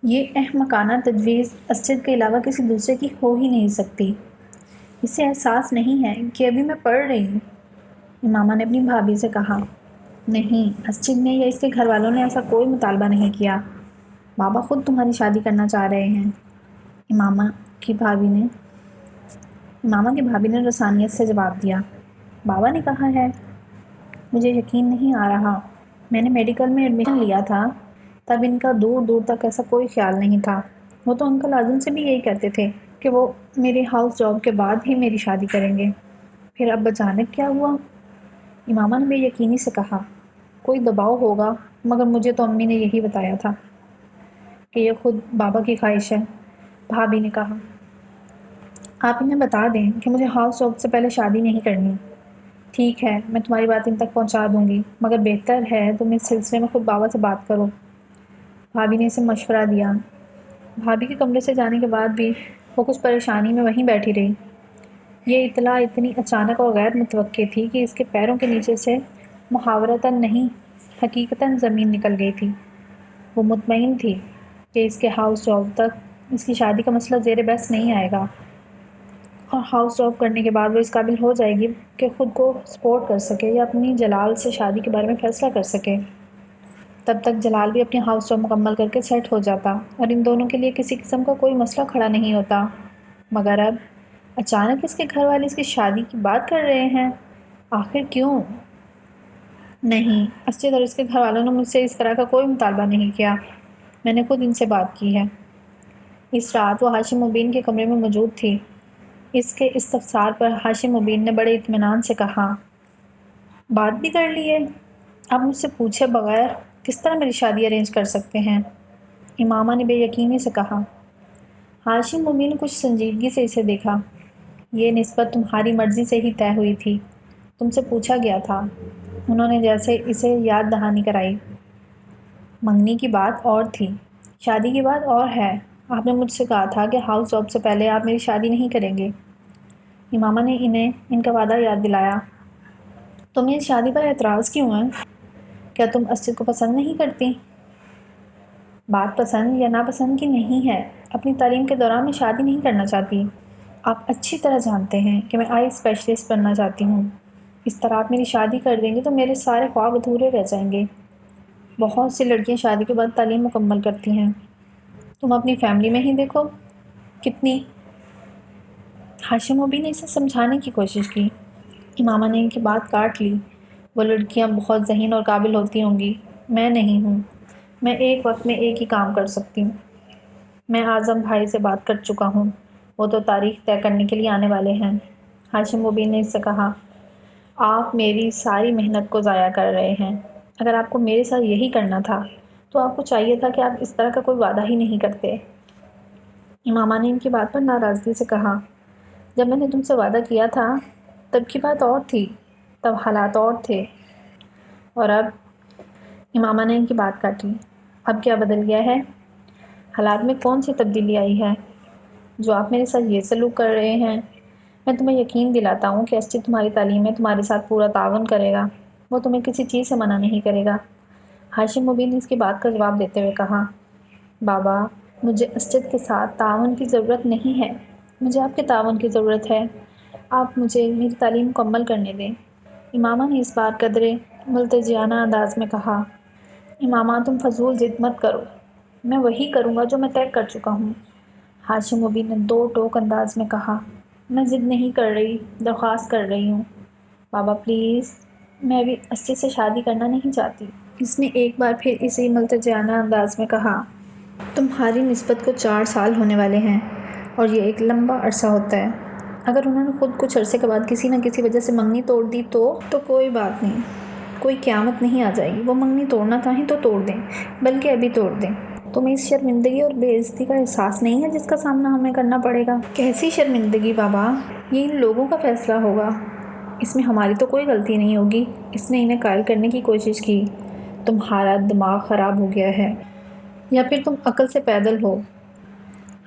یہ احمقانہ تجویز اسجد کے علاوہ کسی دوسرے کی ہو ہی نہیں سکتی۔ اسے احساس نہیں ہے کہ ابھی میں پڑھ رہی ہوں۔ امامہ نے اپنی بھابھی سے کہا۔ نہیں، اسجد نے یا اس کے گھر والوں نے ایسا کوئی مطالبہ نہیں کیا۔ بابا خود تمہاری شادی کرنا چاہ رہے ہیں۔ امامہ کی بھابھی نے رسانیت سے جواب دیا۔ بابا نے کہا ہے؟ مجھے یقین نہیں آ رہا۔ میں نے میڈیکل میں ایڈمیشن لیا تھا تب ان کا دور دور تک ایسا کوئی خیال نہیں تھا۔ وہ تو انکل اعظم سے بھی یہی کہتے تھے کہ وہ میری ہاؤس جاب کے بعد ہی میری شادی کریں گے۔ پھر اب اچانک کیا ہوا؟ امامہ نے بے یقینی سے کہا۔ کوئی دباؤ ہوگا، مگر مجھے تو امی نے یہی بتایا تھا کہ یہ خود بابا کی خواہش ہے۔ بھابھی نے کہا۔ آپ انہیں بتا دیں کہ مجھے ہاؤس جاب سے پہلے شادی نہیں کرنی۔ ٹھیک ہے، میں تمہاری بات ان تک پہنچا دوں گی، مگر بہتر ہے تم اس سلسلے میں خود بابا سے بات کرو۔ بھابھی نے اسے مشورہ دیا۔ بھابھی کے کمرے سے جانے کے بعد بھی وہ کچھ پریشانی میں وہیں بیٹھی رہی۔ یہ اطلاع اتنی اچانک اور غیر متوقع تھی کہ اس کے پیروں کے نیچے سے محاورتاً نہیں حقیقتاً زمین نکل گئی تھی۔ وہ مطمئن تھی کہ اس کے ہاؤس جاب تک اس کی شادی کا مسئلہ زیر بحث نہیں آئے گا، اور ہاؤس جاب کرنے کے بعد وہ اس قابل ہو جائے گی کہ خود کو سپورٹ کر سکے یا اپنی جلال سے شادی کے بارے میں فیصلہ کر سکے۔ تب تک جلال بھی اپنی ہاؤس جاب مکمل کر کے سیٹ ہو جاتا اور ان دونوں کے لیے کسی قسم کا کوئی مسئلہ کھڑا نہیں ہوتا۔ مگر اب اچانک اس کے گھر والے اس کی شادی کی بات کر رہے ہیں۔ آخر کیوں؟ نہیں، اسجد اور اس کے گھر والوں نے مجھ سے اس طرح کا کوئی مطالبہ نہیں کیا۔ میں نے خود ان سے بات کی ہے۔ اس رات وہ ہاشم مبین کے کمرے میں موجود تھی۔ اس کے استفسار پر ہاشم مبین نے بڑے اطمینان سے کہا۔ بات بھی کر لی ہے؟ آپ مجھ سے پوچھے بغیر کس طرح میری شادی ارینج کر سکتے ہیں؟ امامہ نے بے یقینی سے کہا۔ ہاشم مبین نے کچھ سنجیدگی سے اسے دیکھا۔ یہ نسبت تمہاری مرضی سے ہی طے ہوئی تھی، تم سے پوچھا گیا تھا۔ انہوں نے جیسے اسے یاد دہانی کرائی۔ منگنی کی بات اور تھی، شادی کی بات اور ہے۔ آپ نے مجھ سے کہا تھا کہ ہاؤس جاب سے پہلے آپ میری شادی نہیں کریں گے۔ امامہ نے انہیں ان کا وعدہ یاد دلایا۔ تمہیں اس شادی پر اعتراض کیوں ہے؟ کیا تم اسجد کو پسند نہیں کرتی؟ بات پسند یا ناپسند کی نہیں ہے، اپنی تعلیم کے دوران میں شادی نہیں کرنا چاہتی۔ آپ اچھی طرح جانتے ہیں کہ میں آئی اسپیشلسٹ بننا چاہتی ہوں۔ اس طرح آپ میری شادی کر دیں گے تو میرے سارے خواب ادھورے رہ جائیں گے۔ بہت سی لڑکیاں شادی کے بعد تعلیم مکمل کرتی ہیں، تم اپنی فیملی میں ہی دیکھو کتنی۔ ہاشم مبین نے اسے سمجھانے کی کوشش کی۔ امامہ نے ان کی بات کاٹ لی۔ وہ لڑکیاں بہت ذہین اور قابل ہوتی ہوں گی، میں نہیں ہوں۔ میں ایک وقت میں ایک ہی کام کر سکتی ہوں۔ میں اعظم بھائی سے بات کر چکا ہوں، وہ تو تاریخ طے کرنے کے لیے آنے والے ہیں۔ ہاشم مبین نے اس سے کہا۔ آپ میری ساری محنت کو ضائع کر رہے ہیں۔ اگر آپ کو میرے ساتھ یہی کرنا تھا تو آپ کو چاہیے تھا کہ آپ اس طرح کا کوئی وعدہ ہی نہیں کرتے۔ امامہ نے ان کی بات پر ناراضگی سے کہا۔ جب میں نے تم سے وعدہ کیا تھا تب کی بات اور تھی، تب حالات اور تھے، اور اب؟ امامہ نے ان کی بات کاٹی۔ اب کیا بدل گیا ہے؟ حالات میں کون سی تبدیلی آئی ہے جو آپ میرے ساتھ یہ سلوک کر رہے ہیں؟ میں تمہیں یقین دلاتا ہوں کہ اسجد تمہاری تعلیم میں تمہارے ساتھ پورا تعاون کرے گا، وہ تمہیں کسی چیز سے منع نہیں کرے گا۔ ہاشم مبین نے اس کی بات کا جواب دیتے ہوئے کہا۔ بابا، مجھے اسجد کے ساتھ تعاون کی ضرورت نہیں ہے، مجھے آپ کے تعاون کی ضرورت ہے۔ آپ مجھے میری تعلیم مکمل کرنے دیں۔ امامہ نے اس بار قدرے ملتجیانہ انداز میں کہا۔ امامہ، تم فضول ضد مت کرو، میں وہی کروں گا جو میں طے کر چکا ہوں۔ ہاشم مبین نے دو ٹوک انداز میں کہا۔ میں ضد نہیں کر رہی، درخواست کر رہی ہوں۔ بابا پلیز، میں ابھی اسجد سے شادی کرنا نہیں چاہتی۔ اس نے ایک بار پھر اسی ملتجیانہ انداز میں کہا۔ تمہاری نسبت کو 4 سال ہونے والے ہیں اور یہ ایک لمبا عرصہ ہوتا ہے۔ اگر انہوں نے خود کچھ عرصے کے بعد کسی نہ کسی وجہ سے منگنی توڑ دی تو کوئی بات نہیں، کوئی قیامت نہیں آ جائے گی۔ وہ منگنی توڑنا چاہیں تو توڑ دیں، بلکہ ابھی توڑ دیں۔ تمہیں اس شرمندگی اور بے عزتی کا احساس نہیں ہے جس کا سامنا ہمیں کرنا پڑے گا؟ کیسی شرمندگی بابا؟ یہ ان لوگوں کا فیصلہ ہوگا، اس میں ہماری تو کوئی غلطی نہیں ہوگی۔ اس نے انہیں قائل کرنے کی کوشش کی۔ تمہارا دماغ خراب ہو گیا ہے یا پھر تم عقل سے پیدل ہو؟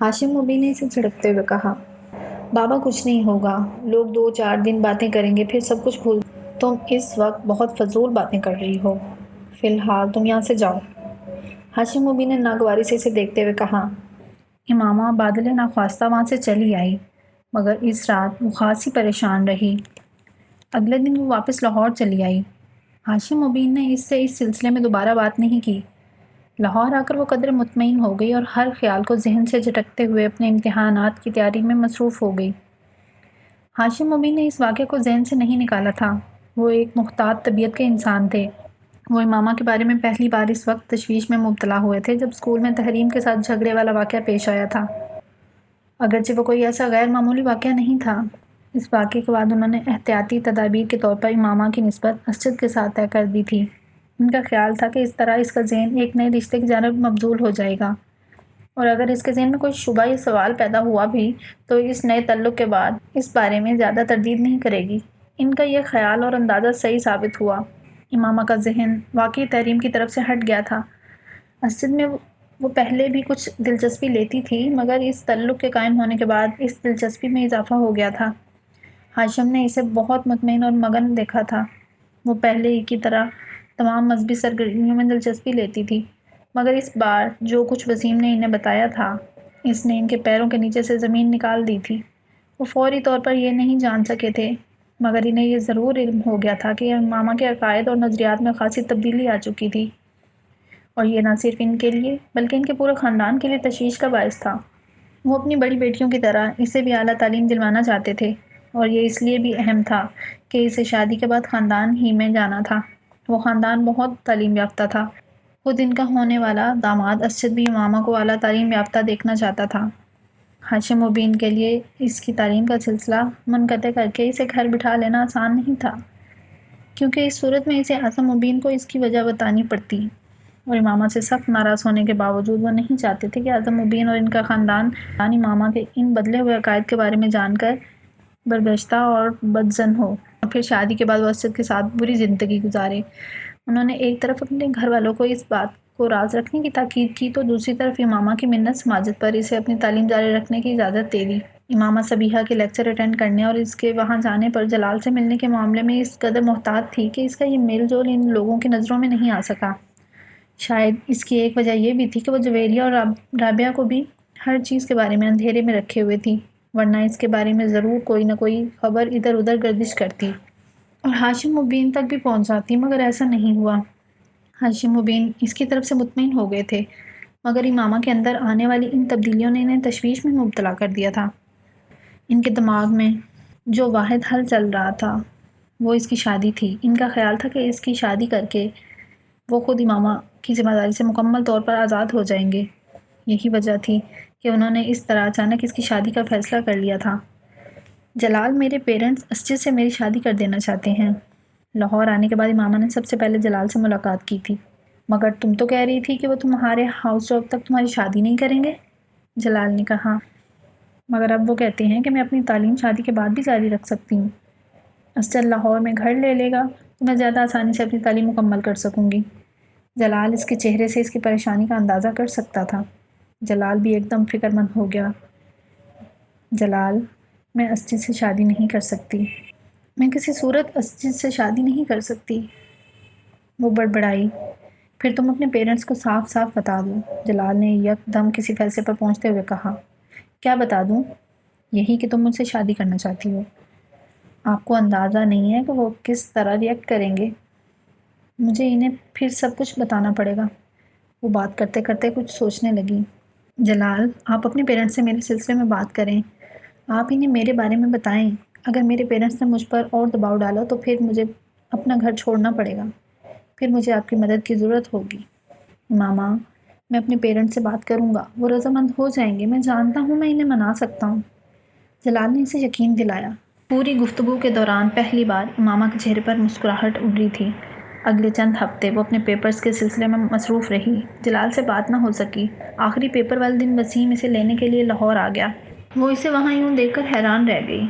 ہاشم مبین نے اسے جھڑکتے ہوئے کہا۔ بابا کچھ نہیں ہوگا، لوگ 2-4 دن باتیں کریں گے، پھر سب کچھ بھول۔ تم اس وقت بہت فضول باتیں کر رہی ہو، فی الحال تم یہاں سے جاؤ۔ ہاشم مبین نے ناگواری سے اسے دیکھتے ہوئے کہا۔ امامہ بادل ناخواستہ وہاں سے چلی آئی، مگر اس رات وہ خاصی پریشان رہی۔ اگلے دن وہ واپس لاہور چلی آئی۔ ہاشم مبین نے اس سے اس سلسلے میں دوبارہ بات نہیں کی۔ لاہور آ کر وہ قدر مطمئن ہو گئی اور ہر خیال کو ذہن سے جھٹکتے ہوئے اپنے امتحانات کی تیاری میں مصروف ہو گئی۔ ہاشم مبین نے اس واقعے کو ذہن سے نہیں نکالا تھا۔ وہ ایک محتاط طبیعت کے انسان تھے۔ وہ امامہ کے بارے میں پہلی بار اس وقت تشویش میں مبتلا ہوئے تھے جب اسکول میں تحریم کے ساتھ جھگڑے والا واقعہ پیش آیا تھا۔ اگرچہ وہ کوئی ایسا غیر معمولی واقعہ نہیں تھا۔ اس واقعے کے بعد انہوں نے احتیاطی تدابیر کے طور پر امامہ کی نسبت اسجد کے ساتھ طے کر دی تھی۔ ان کا خیال تھا کہ اس طرح اس کا ذہن ایک نئے رشتے کی جانب مبذول ہو جائے گا، اور اگر اس کے ذہن میں کوئی شبہ یا سوال پیدا ہوا بھی تو اس نئے تعلق کے بعد اس بارے میں زیادہ تردید نہیں کرے گی۔ ان کا یہ خیال اور اندازہ صحیح ثابت ہوا۔ امامہ کا ذہن واقعی تحریم کی طرف سے ہٹ گیا تھا۔ اسجد میں وہ پہلے بھی کچھ دلچسپی لیتی تھی، مگر اس تعلق کے قائم ہونے کے بعد اس دلچسپی میں اضافہ ہو گیا تھا۔ ہاشم نے اسے بہت مطمئن اور مگن دیکھا تھا۔ وہ پہلے ہی کی طرح تمام مذہبی سرگرمیوں میں دلچسپی لیتی تھی، مگر اس بار جو کچھ وسیم نے انہیں بتایا تھا اس نے ان کے پیروں کے نیچے سے زمین نکال دی تھی۔ وہ فوری طور پر یہ نہیں جان سکے تھے، مگر انہیں یہ ضرور علم ہو گیا تھا کہ امامہ کے عقائد اور نظریات میں خاصی تبدیلی آ چکی تھی، اور یہ نہ صرف ان کے لیے بلکہ ان کے پورے خاندان کے لیے تشویش کا باعث تھا۔ وہ اپنی بڑی بیٹیوں کی طرح اسے بھی اعلیٰ تعلیم دلوانا چاہتے تھے، اور یہ اس لیے بھی اہم تھا کہ اسے شادی کے بعد خاندان ہی میں جانا تھا۔ وہ خاندان بہت تعلیم یافتہ تھا۔ خود ان کا ہونے والا داماد اسجد بھی امامہ کو اعلیٰ تعلیم یافتہ دیکھنا چاہتا تھا۔ ہاشم مبین کے لیے اس کی تعلیم کا سلسلہ منقطع کر کے اسے گھر بٹھا لینا آسان نہیں تھا، کیونکہ اس صورت میں اسے اعظم مبین کو اس کی وجہ بتانی پڑتی، اور امامہ سے سخت ناراض ہونے کے باوجود وہ نہیں چاہتے تھے کہ اعظم مبین اور ان کا خاندان امامہ کے ان بدلے ہوئے عقائد کے بارے میں جان کر برگشتہ اور بدظن ہو، اور پھر شادی کے بعد وہ اسجد کے ساتھ بری زندگی گزارے۔ انہوں نے ایک طرف اپنے گھر والوں کو اس بات کو راز رکھنے کی تاکید کی تو دوسری طرف امامہ کی منت سماجت پر اسے اپنی تعلیم جاری رکھنے کی اجازت دے دی۔ امامہ صبیحہ کے لیکچر اٹینڈ کرنے اور اس کے وہاں جانے پر جلال سے ملنے کے معاملے میں اس قدر محتاط تھی کہ اس کا یہ میل جول ان لوگوں کی نظروں میں نہیں آ سکا۔ شاید اس کی ایک وجہ یہ بھی تھی کہ وہ جویریہ اور رابعہ کو بھی ہر چیز کے بارے میں اندھیرے میں رکھے ہوئے تھی، ورنہ اس کے بارے میں ضرور کوئی نہ کوئی خبر ادھر ادھر گردش کرتی اور ہاشم مبین تک بھی پہنچ جاتی، مگر ایسا نہیں ہوا۔ ہاشم مبین اس کی طرف سے مطمئن ہو گئے تھے، مگر امامہ کے اندر آنے والی ان تبدیلیوں نے انہیں تشویش میں مبتلا کر دیا تھا۔ ان کے دماغ میں جو واحد حل چل رہا تھا وہ اس کی شادی تھی۔ ان کا خیال تھا کہ اس کی شادی کر کے وہ خود امامہ کی ذمہ داری سے مکمل طور پر آزاد ہو جائیں گے۔ یہی وجہ تھی کہ انہوں نے اس طرح اچانک اس کی شادی کا فیصلہ کر لیا تھا۔ جلال، میرے پیرنٹس اسجد سے میری شادی کر دینا چاہتے ہیں۔ لاہور آنے کے بعد امامہ نے سب سے پہلے جلال سے ملاقات کی تھی۔ مگر تم تو کہہ رہی تھی کہ وہ تمہارے ہاؤس جاب تک تمہاری شادی نہیں کریں گے، جلال نے کہا۔ مگر اب وہ کہتے ہیں کہ میں اپنی تعلیم شادی کے بعد بھی جاری رکھ سکتی ہوں۔ اسجد لاہور میں گھر لے لے گا تو میں زیادہ آسانی سے اپنی تعلیم مکمل کر سکوں گی۔ جلال اس کے چہرے سے اس کی پریشانی کا اندازہ کر سکتا تھا۔ جلال بھی ایک دم فکر مند ہو گیا۔ جلال، میں اسجد سے شادی نہیں کر سکتی۔ میں کسی صورت اسجد سے شادی نہیں کر سکتی، وہ بڑبڑائی۔ پھر تم اپنے پیرنٹس کو صاف صاف بتا دو، جلال نے یک دم کسی فیصلے پر پہنچتے ہوئے کہا۔ کیا بتا دوں؟ یہی کہ تم مجھ سے شادی کرنا چاہتی ہو۔ آپ کو اندازہ نہیں ہے کہ وہ کس طرح ریئیکٹ کریں گے۔ مجھے انہیں پھر سب کچھ بتانا پڑے گا۔ وہ بات کرتے کرتے کچھ سوچنے لگی۔ جلال، آپ اپنے پیرنٹس سے میرے سلسلے میں بات کریں، آپ انہیں میرے بارے میں بتائیں۔ اگر میرے پیرنٹس نے مجھ پر اور دباؤ ڈالا تو پھر مجھے اپنا گھر چھوڑنا پڑے گا، پھر مجھے آپ کی مدد کی ضرورت ہوگی۔ ماما، میں اپنے پیرنٹس سے بات کروں گا، وہ رضامند ہو جائیں گے، میں جانتا ہوں میں انہیں منا سکتا ہوں، جلال نے اسے یقین دلایا۔ پوری گفتگو کے دوران پہلی بار امامہ کے چہرے پر مسکراہٹ ابھری تھی۔ اگلے چند ہفتے وہ اپنے پیپرز کے سلسلے میں مصروف رہی۔ جلال سے بات نہ ہو سکی۔ آخری پیپر والے دن وسیم اسے لینے کے لیے لاہور آ گیا۔ وہ اسے وہاں یوں دیکھ کر حیران رہ گئی۔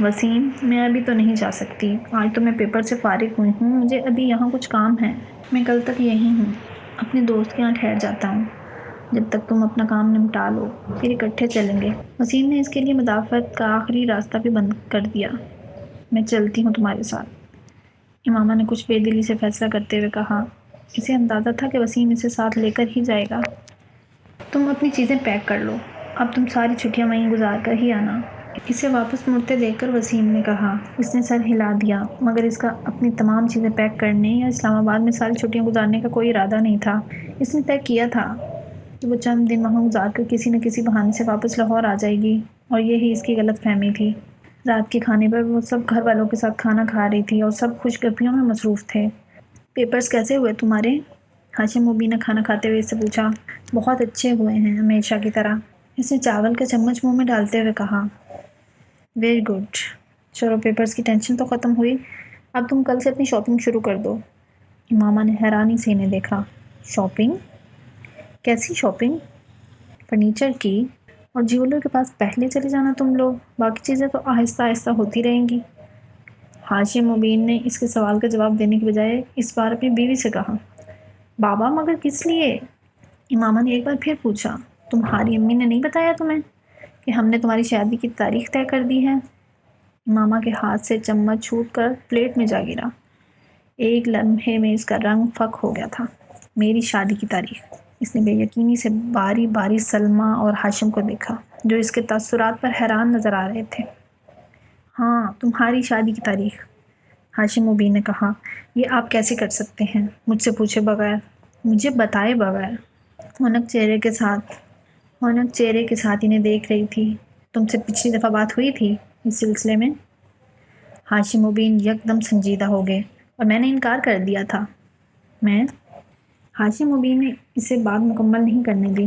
وسیم، میں ابھی تو نہیں جا سکتی، آج تو میں پیپر سے فارغ ہوئی ہوں، مجھے ابھی یہاں کچھ کام ہے، میں کل تک یہیں ہوں، اپنے دوست کے یہاں ٹھہر جاتا ہوں، جب تک تم اپنا کام نمٹا لو، پھر اکٹھے چلیں گے۔ وسیم نے اس کے لیے مدافعت کا آخری راستہ بھی بند کر دیا۔ میں چلتی ہوں تمہارے ساتھ، امامہ نے کچھ بے دلی سے فیصلہ کرتے ہوئے کہا۔ اسے اندازہ تھا کہ وسیم اسے ساتھ لے کر ہی جائے گا۔ تم اپنی چیزیں پیک کر لو، اب تم ساری چھٹیاں وہیں گزار کر ہی آنا۔ اسے واپس مڑتے دیکھ کر وسیم نے کہا۔ اس نے سر ہلا دیا، مگر اس کا اپنی تمام چیزیں پیک کرنے یا اسلام آباد میں ساری چھٹیاں گزارنے کا کوئی ارادہ نہیں تھا۔ اس نے طے کیا تھا کہ وہ چند دن وہاں گزار کر کسی نہ کسی بہانے سے واپس لاہور آ جائے گی، اور یہی اس کی غلط فہمی تھی۔ رات کے کھانے پر وہ سب گھر والوں کے ساتھ کھانا کھا رہی تھی اور سب خوش گپیوں میں مصروف تھے۔ پیپرز کیسے ہوئے تمہارے؟ ہاشم مبین نے کھانا کھاتے ہوئے اس سے پوچھا۔ بہت اچھے ہوئے ہیں، ہمیشہ کی طرح، اس نے چاول کا چمچ منہ میں ڈالتے ہوئے کہا۔ ویری گڈ، چلو پیپرز کی ٹینشن تو ختم ہوئی، اب تم کل سے اپنی شاپنگ شروع کر دو۔ امامہ نے حیرانی سے انہیں دیکھا۔ شاپنگ؟ کیسی شاپنگ؟ فرنیچر کی، اور جیولر کے پاس پہلے چلے جانا تم لوگ، باقی چیزیں تو آہستہ آہستہ ہوتی رہیں گی۔ ہاشم مبین نے اس کے سوال کا جواب دینے کے بجائے اس بار اپنی بیوی سے کہا۔ بابا مگر کس لیے؟ امامہ نے ایک بار پھر پوچھا۔ تمہاری امی نے نہیں بتایا تمہیں کہ ہم نے تمہاری شادی کی تاریخ طے کر دی ہے؟ امامہ کے ہاتھ سے چمچ چھوٹ کر پلیٹ میں جا گرا۔ ایک لمحے میں اس کا رنگ فک ہو گیا تھا۔ میری شادی کی تاریخ؟ اس نے بے یقینی سے باری باری سلمیٰ اور ہاشم کو دیکھا، جو اس کے تاثرات پر حیران نظر آ رہے تھے۔ ہاں، تمہاری شادی کی تاریخ، ہاشم مبین نے کہا۔ یہ آپ کیسے کر سکتے ہیں مجھ سے پوچھے بغیر، مجھے بتائے بغیر؟ ہونک چہرے کے ساتھ انہیں دیکھ رہی تھی۔ تم سے پچھلی دفعہ بات ہوئی تھی اس سلسلے میں؟ ہاشم مبین یکدم سنجیدہ ہو گئے۔ اور میں نے انکار کر دیا تھا۔ ہاشم مبین نے اسے بات مکمل نہیں کرنے دی۔